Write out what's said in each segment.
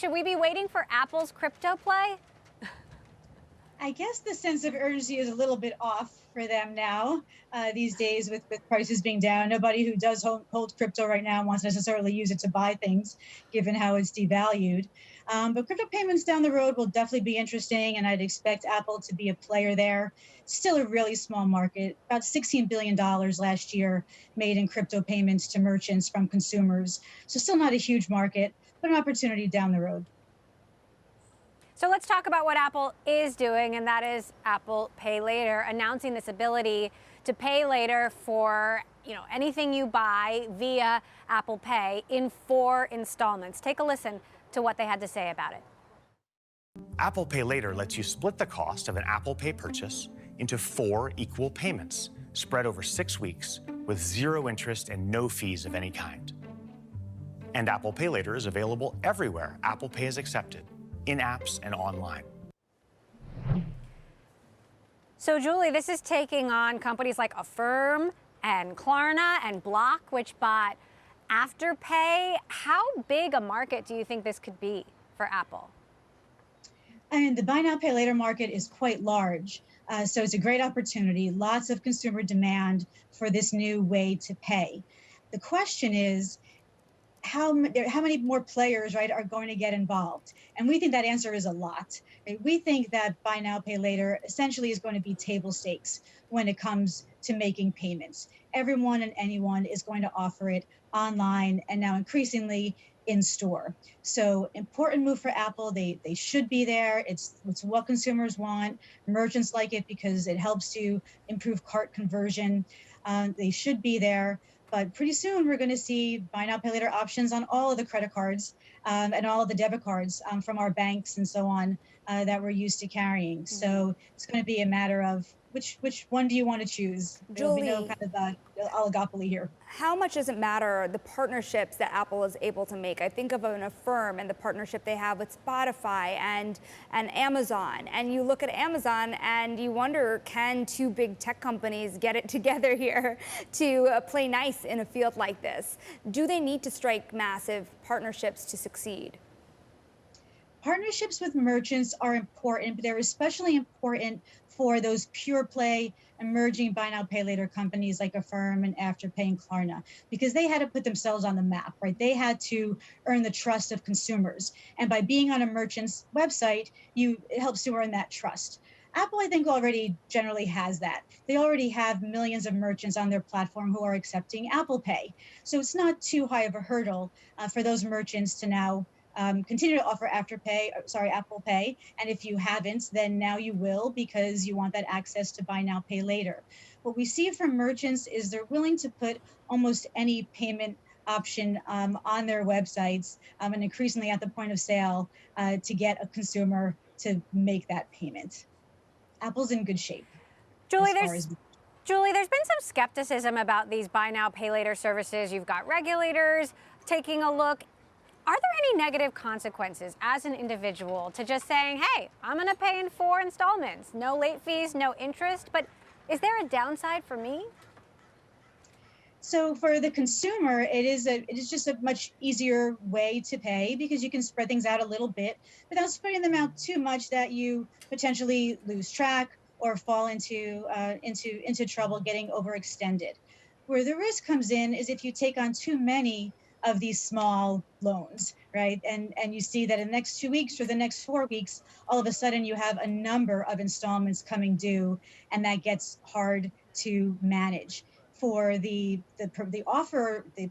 Should we be waiting for Apple's crypto play? I guess the sense of urgency is a little bit off for them now these days with prices being down. Nobody who does hold crypto right now wants to necessarily use it to buy things, given how it's devalued. But crypto payments down the road will definitely be interesting, and I'd expect Apple to be a player there. Still a really small market, about $16 billion last year made in crypto payments to merchants from consumers. So still not a huge market, but an opportunity down the road. So let's talk about what Apple is doing, and that is Apple Pay Later, announcing this ability to pay later for anything you buy via Apple Pay in 4 installments. Take a listen to what they had to say about it. Apple Pay Later lets you split the cost of an Apple Pay purchase into 4 equal payments spread over 6 weeks with 0 interest and no fees of any kind. And Apple Pay Later is available everywhere Apple Pay is accepted, in apps and online. So, Julie, this is taking on companies like Affirm and Klarna and Block, which bought Afterpay. How big a market do you think this could be for Apple? And the buy now, pay later market is quite large. So it's a great opportunity, lots of consumer demand for this new way to pay. The question is, how many more players, right, are going to get involved? And we think that answer is a lot. Right? We think that buy now, pay later essentially is going to be table stakes when it comes to making payments. Everyone and anyone is going to offer it online and now increasingly in store. So important move for Apple. They should be there. It's what consumers want. Merchants like it because it helps to improve cart conversion. They should be there. But pretty soon we're going to see buy now, pay later options on all of the credit cards and all of the debit cards from our banks and so on that we're used to carrying. Mm-hmm. So it's going to be a matter of which one do you want to choose? Julie, There'll be no kind of oligopoly here. How much does it matter the partnerships that Apple is able to make? I think of an Affirm and the partnership they have with Spotify and Amazon. And you look at Amazon and you wonder, can 2 big tech companies get it together here to play nice in a field like this? Do they need to strike massive partnerships to succeed? Partnerships with merchants are important, but they're especially important for those pure play emerging buy now, pay later companies like Affirm and Afterpay and Klarna, because they had to put themselves on the map, right? They had to earn the trust of consumers. And by being on a merchant's website, it helps to earn that trust. Apple, I think, already generally has that. They already have millions of merchants on their platform who are accepting Apple Pay. So it's not too high of a hurdle for those merchants to now continue to offer Apple Pay. And if you haven't, then now you will, because you want that access to buy now, pay later. What we see from merchants is they're willing to put almost any payment option on their websites and increasingly at the point of sale to get a consumer to make that payment. Apple's in good shape. Julie, there's been some skepticism about these buy now, pay later services. You've got regulators taking a look. Are there any negative consequences as an individual to just saying, hey, I'm going to pay in 4 installments, no late fees, no interest, but is there a downside for me? So for the consumer, it is just a much easier way to pay because you can spread things out a little bit without spreading them out too much that you potentially lose track or fall into trouble getting overextended. Where the risk comes in is if you take on too many of these small loans, right? And you see that in the next 2 weeks or the next 4 weeks, all of a sudden you have a number of installments coming due, and that gets hard to manage. For the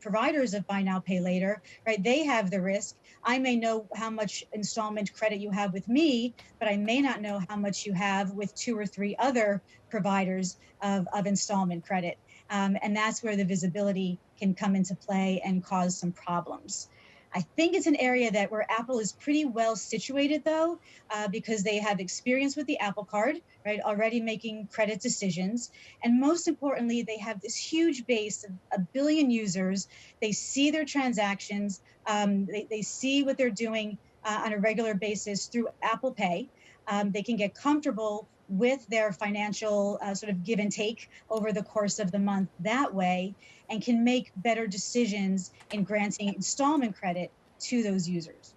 providers of buy now, pay later, right? They have the risk. I may know how much installment credit you have with me, but I may not know how much you have with 2 or 3 other providers of installment credit. And that's where the visibility can come into play and cause some problems. I think it's an area where Apple is pretty well situated, though, because they have experience with the Apple Card, right, already making credit decisions. And most importantly, they have this huge base of 1 billion users. They see their transactions. They see what they're doing on a regular basis through Apple Pay. They can get comfortable with their financial sort of give and take over the course of the month that way, and can make better decisions in granting installment credit to those users.